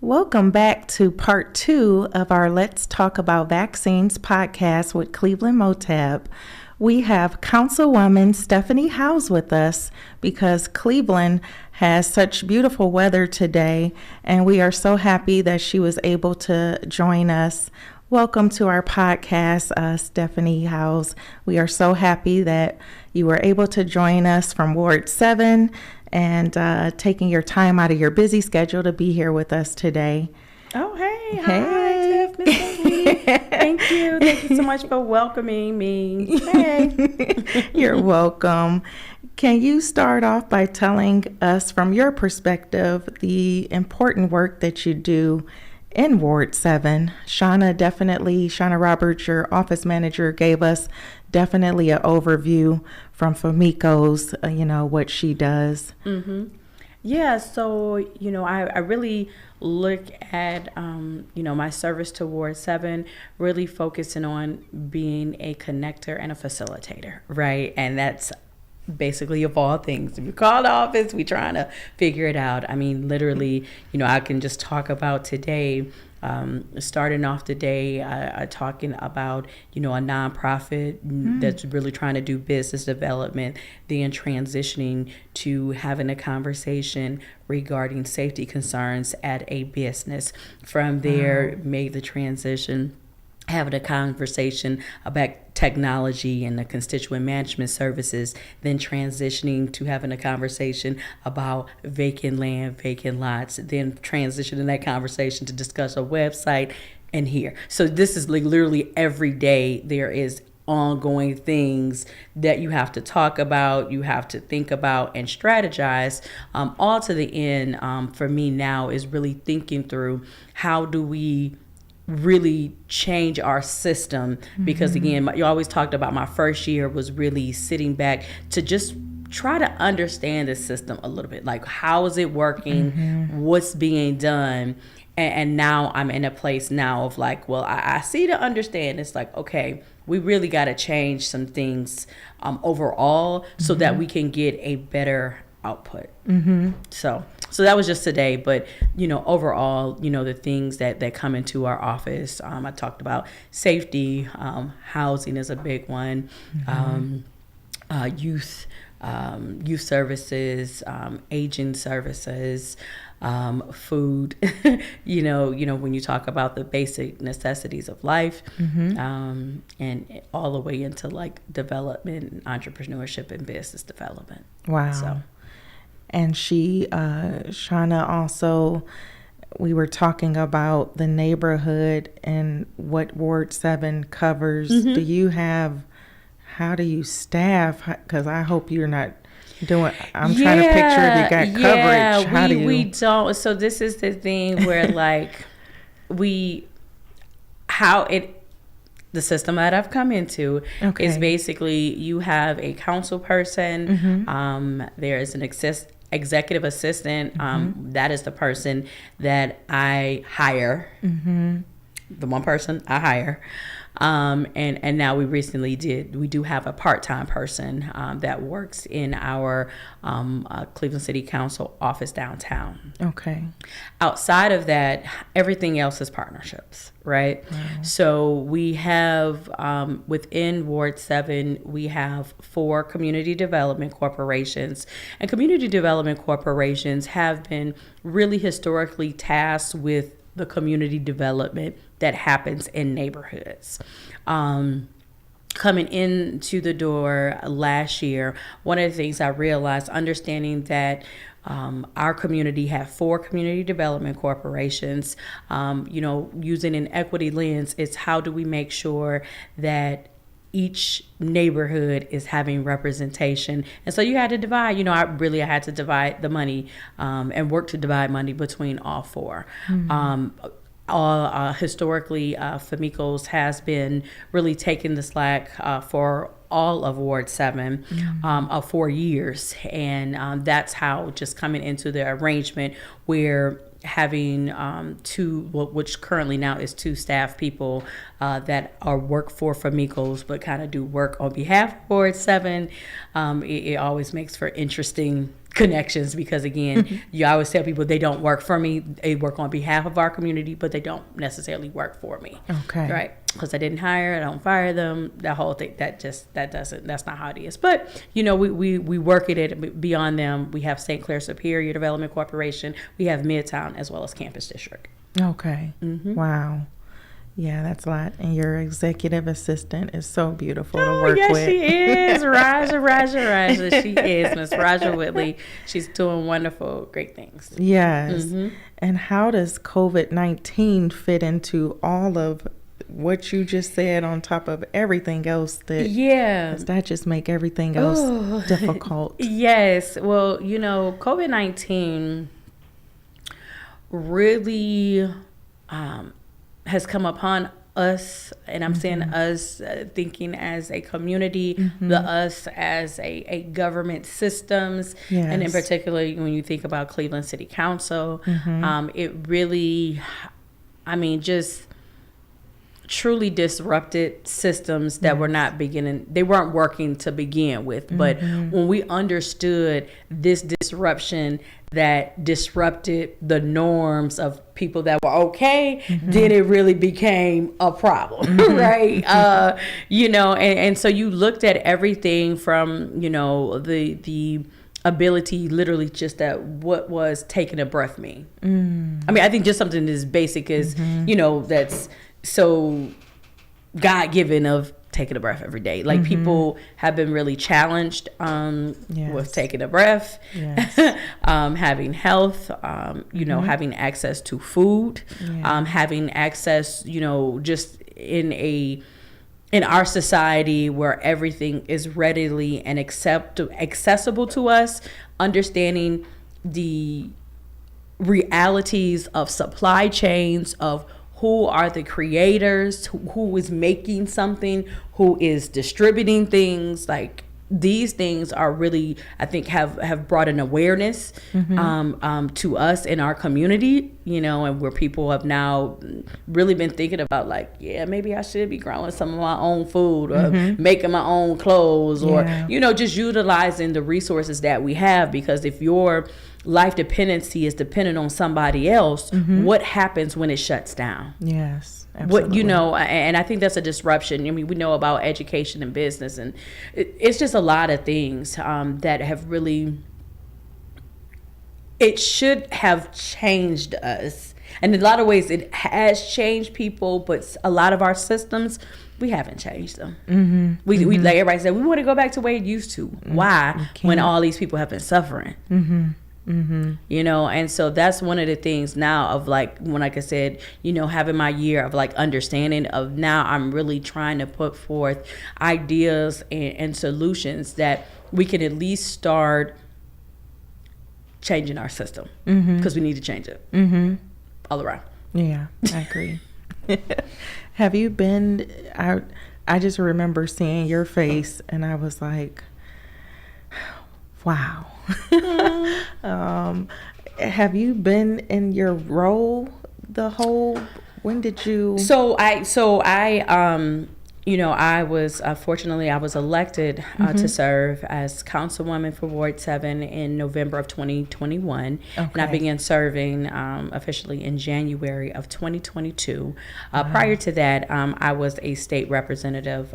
Welcome back to part 2 of our Let's Talk About Vaccines podcast with Cleveland Motab. We have Councilwoman Stephanie Howes with us because Cleveland has such beautiful weather today, and we are so happy that she was able to join us. Welcome to our podcast, Stephanie Howes. We are so happy that you were able to join us from Ward 7 and taking your time out of your busy schedule to be here with us today. Oh, hey. Hey. Hi, Tiff, Miss Amy. Thank you. Thank you so much for welcoming me. Hey. You're welcome. Can you start off by telling us from your perspective the important work that you do in Ward 7? Shauna Roberts, your office manager, gave us definitely an overview from Famiko's, what she does. Mm-hmm. Yeah, so, I really look at, my service to Ward 7, really focusing on being a connector and a facilitator, right? And that's basically of all things. If you call the office, we trying to figure it out. I mean, literally, I can just talk about today, starting off the day, talking about, a nonprofit that's really trying to do business development, then transitioning to having a conversation regarding safety concerns at a business. From there, made the transition, having a conversation about technology and the constituent management services, then transitioning to having a conversation about vacant land, vacant lots, then transitioning that conversation to discuss a website and here. So this is like literally every day there is ongoing things that you have to talk about, you have to think about and strategize, all to the end, for me now is really thinking through how do we really change our system, because again, you always talked about my first year was really sitting back to just try to understand the system a little bit, like how is it working, what's being done, and now I'm in a place now of like, well, I see to understand. It's like, okay, we really got to change some things overall so that we can get a better output. So that was just today, but overall, the things that come into our office, I talked about safety, housing is a big one, youth services, aging services, food, when you talk about the basic necessities of life, and all the way into like development and entrepreneurship and business development. Wow. So. And Shauna also, we were talking about the neighborhood and what Ward 7 covers. How do you staff? Because I hope you're not doing, I'm trying to picture if you got coverage. How do you? We don't. So this is the thing where like the system that I've come into is basically you have a council person, there is an executive assistant, that is the person that I hire, the one person I hire, and now we do have a part-time person that works in our Cleveland City Council office downtown. Okay. Outside of that, everything else is partnerships, right? Wow. So we have, within Ward 7, we have 4 community development corporations. And community development corporations have been really historically tasked with the community development that happens in neighborhoods. Coming into the door last year, one of the things I realized, understanding that our community had 4 community development corporations, using an equity lens, it's how do we make sure that each neighborhood is having representation. And so you had to divide, I had to divide the money and work to divide money between all 4. Historically, Famiko's has been really taking the slack for all of Ward 7 of 4 years. And that's how just coming into the arrangement where having 2, which currently now is 2 staff people that are work for Famiko's but kind of do work on behalf of Ward 7. It always makes for interesting connections, because again, you always tell people they don't work for me. They work on behalf of our community, but they don't necessarily work for me. Okay. Right. Because I didn't hire, I don't fire them. That whole thing, that's not how it is. But, you know, we work at it beyond them. We have St. Clair Superior Development Corporation. We have Midtown as well as Campus District. Okay. Wow. Yeah, that's a lot. And your executive assistant is so beautiful to work with. She is. Raja. She is. Miss Raja Whitley. She's doing wonderful, great things. Yes. And how does COVID-19 fit into all of what you just said on top of everything else does that just make everything else difficult? Yes. Well, you know, COVID-19 really has come upon us, and I'm saying us thinking as a community, the us as a government systems, and in particular when you think about Cleveland City Council, it really, I mean, just truly disrupted systems that were not they weren't working to begin with. But when we understood this disruption that disrupted the norms of people that were okay, then it really became a problem, right? You know, and so you looked at everything from, you know, the ability literally just that what was taking a breath mean. I mean, I think just something as basic as, you know, that's so God-given of taking a breath every day. Like people have been really challenged with taking a breath, having health, you know, having access to food, having access, you know, just in our society where everything is readily and accessible to us, understanding the realities of supply chains, of who are the creators, who is making something, who is distributing things. Like these things are really, I think, have brought an awareness to us in our community, you know, and where people have now really been thinking about like, yeah, maybe I should be growing some of my own food or making my own clothes or, you know, just utilizing the resources that we have. Because if your life dependency is dependent on somebody else, what happens when it shuts down? Yes, absolutely. What, you know, and I think that's a disruption. I mean, we know about education and business, and it's just a lot of things that have really, it should have changed us. And in a lot of ways, it has changed people, but a lot of our systems, we haven't changed them. We like everybody said, we want to go back to the way it used to. Why? When all these people have been suffering. You know, and so that's one of the things now of like, when, like I said, you know, having my year of like understanding of now I'm really trying to put forth ideas and solutions that we can at least start changing our system, because we need to change it all around. Yeah, I agree. Have you been out? I just remember seeing your face and I was like, wow. Have you been in your role when did you? So I you know, I was fortunately I was elected to serve as councilwoman for Ward 7 in November of 2021, and I began serving officially in January of 2022. Prior to that, I was a state representative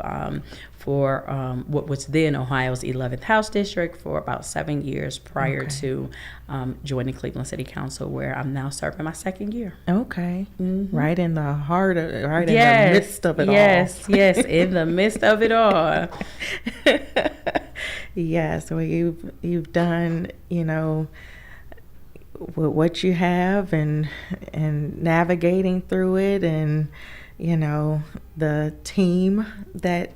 for what was then Ohio's 11th House District for about 7 years prior to joining Cleveland City Council, where I'm now serving my second year. Okay. Right in the heart of, in the midst of it all. Yes, in the midst of it all. Yes, well, you've done, you know, what you have and navigating through it, and, you know, the team that,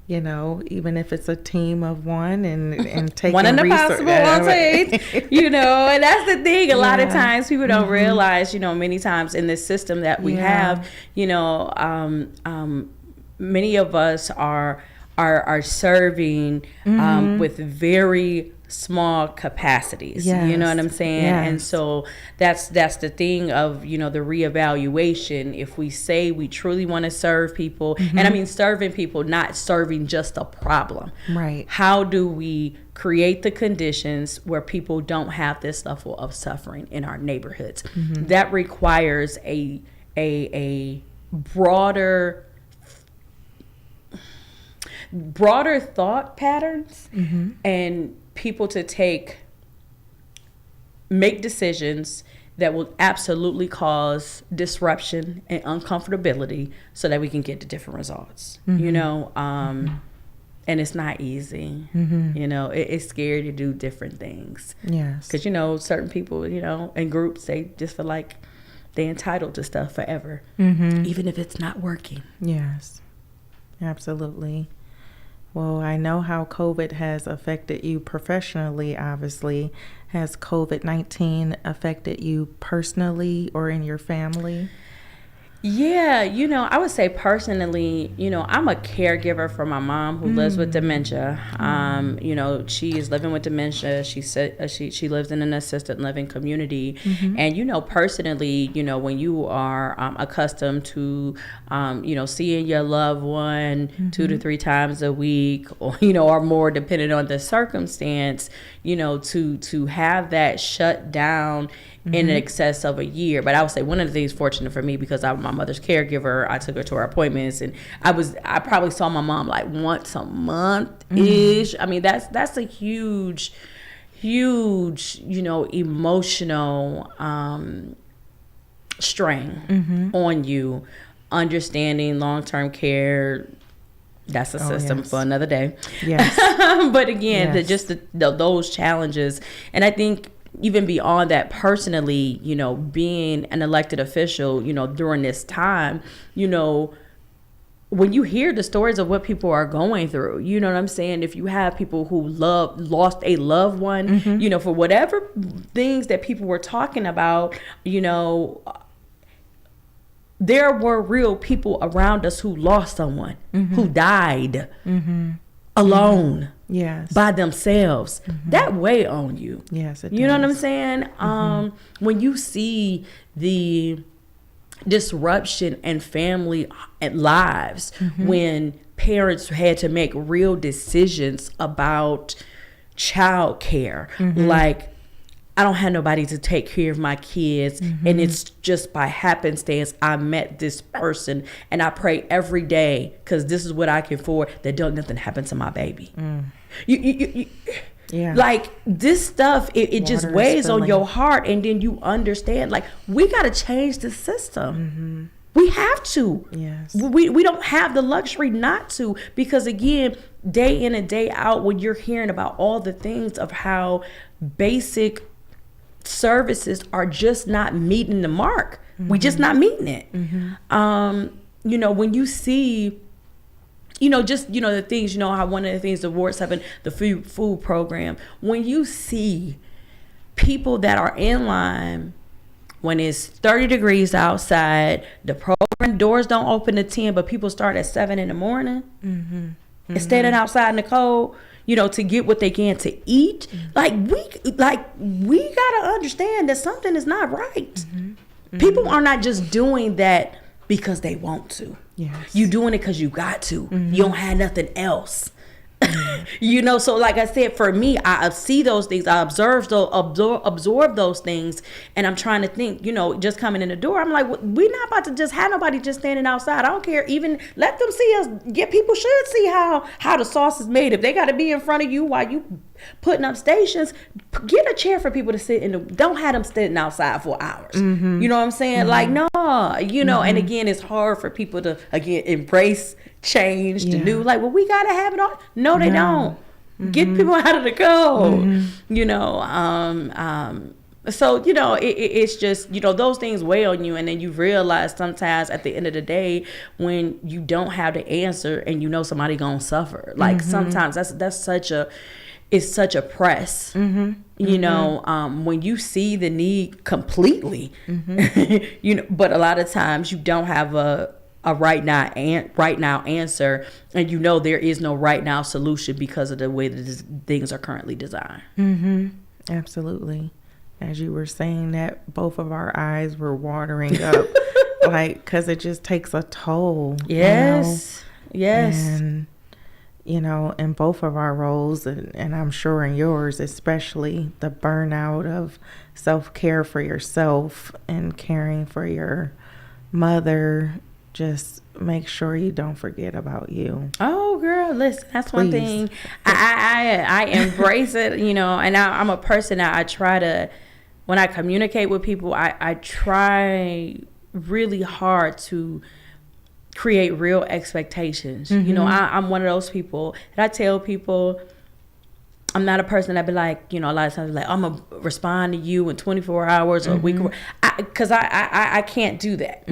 you know, even if it's a team of one and taking one in the possible, I'll say, you know, and that's the thing. A lot of times people don't realize, you know, many times in this system that we have, you know, many of us are serving with very small capacities. Yes. You know what I'm saying? Yes. And so that's the thing of, you know, the reevaluation. If we say we truly want to serve people, and I mean serving people, not serving just a problem. Right. How do we create the conditions where people don't have this level of suffering in our neighborhoods? That requires a broader thought patterns and people to make decisions that will absolutely cause disruption and uncomfortability so that we can get to different results. You know, and it's not easy. You know, it's scary to do different things. Yes. Because, you know, certain people, you know, in groups, they just feel like they're entitled to stuff forever, even if it's not working. Yes, absolutely. Well, I know how COVID has affected you professionally, obviously. Has COVID-19 affected you personally or in your family? Yeah, you know, I would say personally, you know, I'm a caregiver for my mom who lives with dementia. You know, she is living with dementia. She said she lives in an assisted living community. And, you know, personally, you know, when you are accustomed to, you know, seeing your loved one 2 to 3 times a week, or, you know, or more depending on the circumstance, you know, to have that shut down in excess of a year. But I would say one of the things fortunate for me, because I'm my mother's caregiver, I took her to her appointments, and I probably saw my mom like once a month ish. I mean, that's a huge, you know, emotional strain on you. Understanding long-term care, that's a system for another day. Yes. But again, those challenges, and I think even beyond that, personally, you know, being an elected official, you know, during this time, you know, when you hear the stories of what people are going through, you know what I'm saying? If you have people who lost a loved one, you know, for whatever things that people were talking about, you know, there were real people around us who lost someone, who died alone. Yes. By themselves. That weigh on you. Yes, it You know does. what I'm saying? When you see the disruption in family and lives, when parents had to make real decisions about child care, like, I don't have nobody to take care of my kids, and it's just by happenstance I met this person, and I pray every day because this is what I can afford, that don't nothing happen to my baby. You like this stuff, it just weighs on your heart, and then you understand, like, we got to change the system. We have to. Yes. We don't have the luxury not to, because again, day in and day out, when you're hearing about all the things of how basic services are just not meeting the mark. We just not meeting it. You know, when you see, you know, just, you know, the things, you know, how one of the things the Ward 7, the food program, when you see people that are in line when it's 30 degrees outside, the program doors don't open at 10, but people start at 7 in the morning and standing outside in the cold, you know, to get what they can to eat. Like we gotta understand that something is not right. People are not just doing that because they want to. Yes. You doing it because you got to. You don't have nothing else. You know, so like I said, for me, I see those things, I absorb those things, and I'm trying to think, you know, just coming in the door, I'm like, we're not about to just have nobody just standing outside. I don't care, even let them see us. People should see how the sauce is made. If they got to be in front of you while you putting up stations, get a chair for people to sit in. Don't have them sitting outside for hours. You know what I'm saying? Like, no, you know, and again, it's hard for people to, again, embrace change, the new, like, well, we got to have it all. No, they don't. Get people out of the code, you know. So, you know, it's just, you know, those things weigh on you, and then you realize sometimes at the end of the day when you don't have the answer and you know somebody gonna suffer. Like sometimes that's such a press, you know, when you see the need completely, you know, but a lot of times you don't have a a right now answer, and you know there is no right now solution because of the way that things are currently designed. Absolutely. As you were saying that, both of our eyes were watering up, like, because it just takes a toll. Yes. And in both of our roles, and I'm sure in yours especially, the burnout of self-care for yourself and caring for your mother. Just make sure you don't forget about you. Oh, girl, listen, that's one thing. I embrace it, and I'm a person that I try to, when I communicate with people, I try really hard to create real expectations. I'm one of those people that I tell people, I'm not a person that be like, a lot of times like, I'm going to respond to you in 24 hours or a week. Because I can't do that,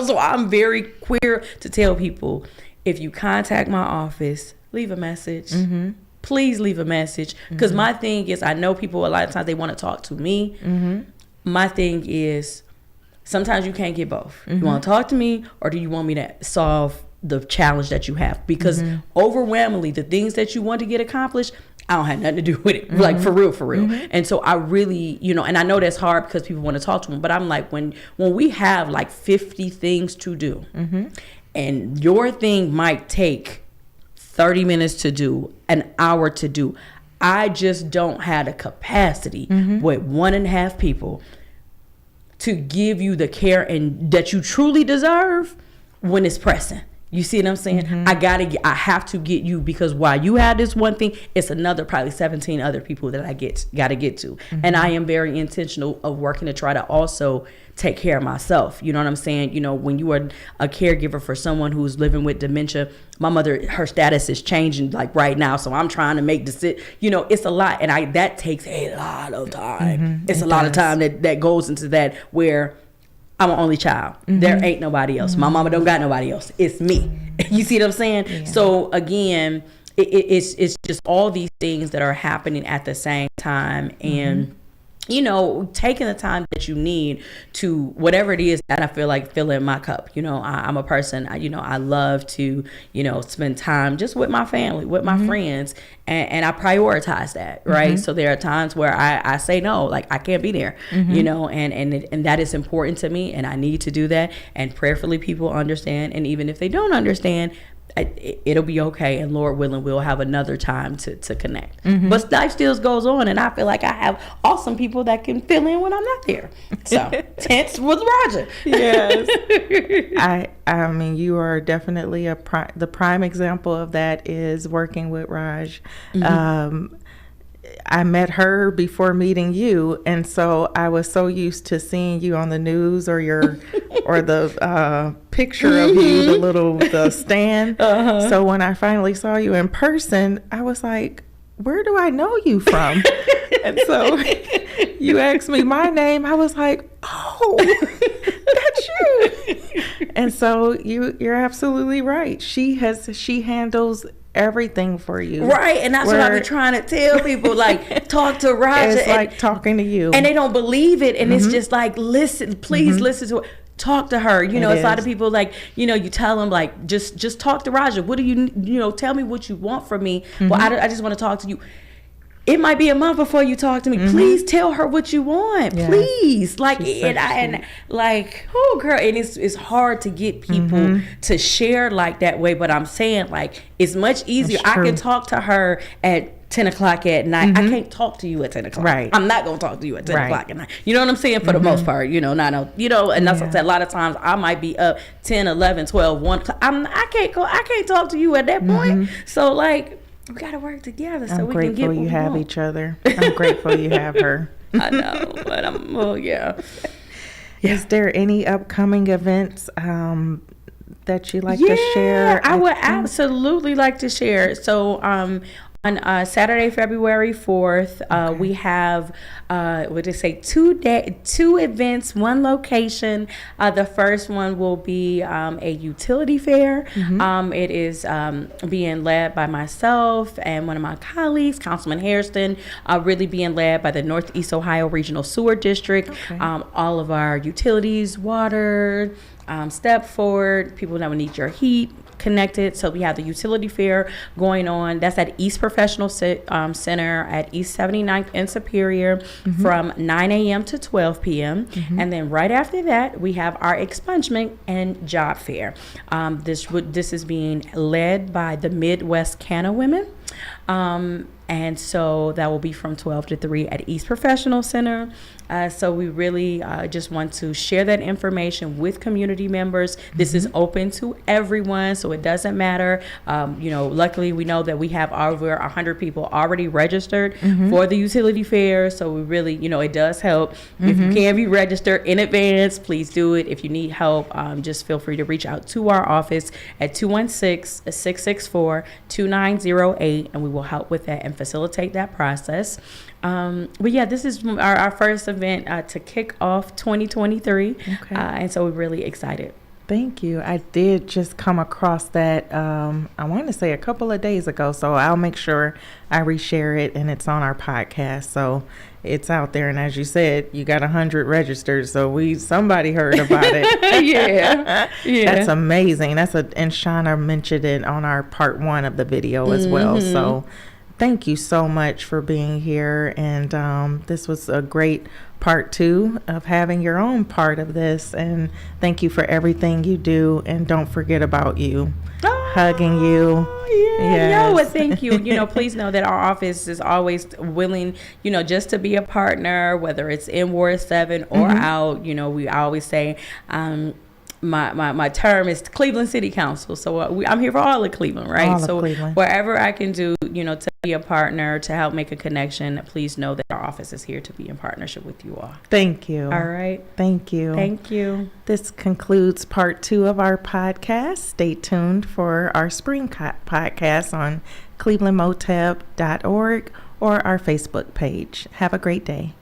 so I'm very clear to tell people, if you contact my office, leave a message. Please leave a message. Because my thing is, I know people a lot of times they want to talk to me. My thing is, sometimes you can't get both. You want to talk to me, or do you want me to solve the challenge that you have? Because overwhelmingly, the things that you want to get accomplished, I don't have nothing to do with it. Like, for real. And so I really, and I know that's hard because people want to talk to them, but I'm like, when we have like 50 things to do, and your thing might take 30 minutes to do, an hour to do, I just don't have the capacity with 1.5 people to give you the care and that you truly deserve when it's pressing. You see what I'm saying? I have to get you, because while you have this one thing, it's another probably 17 other people that I got to get to. And I am very intentional of working to try to also take care of myself. You know what I'm saying? When you are a caregiver for someone who's living with dementia, my mother, her status is changing like right now. So I'm trying to make it's a lot. And that takes a lot of time. It's a lot of time that goes into that, where I'm an only child. There ain't nobody else. My mama don't got nobody else. It's me. You see what I'm saying? Yeah. So again, it's just all these things that are happening at the same time. And taking the time that you need to whatever it is that I feel like filling my cup. I'm a person, I love to, spend time just with my family, with my friends, and I prioritize that, right? So there are times where I say no, like I can't be there, and that is important to me, and I need to do that, and prayerfully people understand, and even if they don't understand, it'll be okay, and Lord willing, we'll have another time to connect. But life still goes on, and I feel like I have awesome people that can fill in when I'm not there. So tense with Roger. Yes. I mean, you are definitely the prime example of that is working with Raj. I met her before meeting you, and so I was so used to seeing you on the news or the picture of you, the stand. So when I finally saw you in person, I was like, where do I know you from? And so you asked me my name. I was like, oh, that's you. And so you're absolutely right. She handles everything for you, right? And that's what I've been trying to tell people, like, talk to Roger. It's like talking to you, and they don't believe it, and it's just like, listen, please listen to her. Talk to her. It's a lot of people, like, you tell them, like, just talk to Roger. What do you tell me what you want from me. Well, I just want to talk to you. It might be a month before you talk to me. Please tell her what you want. Yes. Please. Like, and oh girl, and it's hard to get people to share like that way, but I'm saying, like, it's much easier. I can talk to her at 10 o'clock at night. I can't talk to you at 10 o'clock. Right. I'm not going to talk to you at 10 o'clock at night. You know what I'm saying? For the most part, and that's what I said. A lot of times I might be up 10, 11, 12, 1 o'clock. I can't talk to you at that point. So, like, we got to work together so we can get what we want. I'm grateful you have each other. I'm grateful you have her. I know, but yeah. Is there any upcoming events that you like to share? I would absolutely like to share. So, on Saturday, February 4th, we have, two events, one location. The first one will be a utility fair. It is being led by myself and one of my colleagues, Councilman Hairston, really being led by the Northeast Ohio Regional Sewer District. All of our utilities, water, step forward, people people that will need your heat connected. So we have the utility fair going on. That's at East Professional Center at East 79th and Superior from 9 a.m. to 12 p.m. And then right after that, we have our expungement and job fair. This is being led by the Midwest Canna Women. And so that will be from 12 to 3 at East Professional Center. So we really just want to share that information with community members. This is open to everyone, so it doesn't matter. Luckily we know that we have over 100 people already registered for the utility fair. So we really, it does help. If you can be registered in advance, please do it. If you need help, just feel free to reach out to our office at 216-664-2908, and we will help with that and facilitate that process. But yeah, this is our first event to kick off 2023. Okay. And so we're really excited. Thank you. I did just come across that, I want to say a couple of days ago, so I'll make sure I reshare it, and it's on our podcast. So it's out there. And as you said, you got 100 registered. So somebody heard about it. Yeah. That's amazing. And Shauna mentioned it on our part 1 of the video as well. So thank you so much for being here. And this was a great part 2 of having your own part of this. And thank you for everything you do. And don't forget about you. Hugging you. Yes. Well, thank you. Please know that our office is always willing, just to be a partner, whether it's in Ward 7 or out. We always say, my term is Cleveland City Council, so I'm here for all of Cleveland, right? Cleveland. Wherever I can do, to be a partner, to help make a connection, please know that our office is here to be in partnership with you all. Thank you. All right. Thank you. Thank you. This concludes part 2 of our podcast. Stay tuned for our spring podcast on clevelandmotep.org or our Facebook page. Have a great day.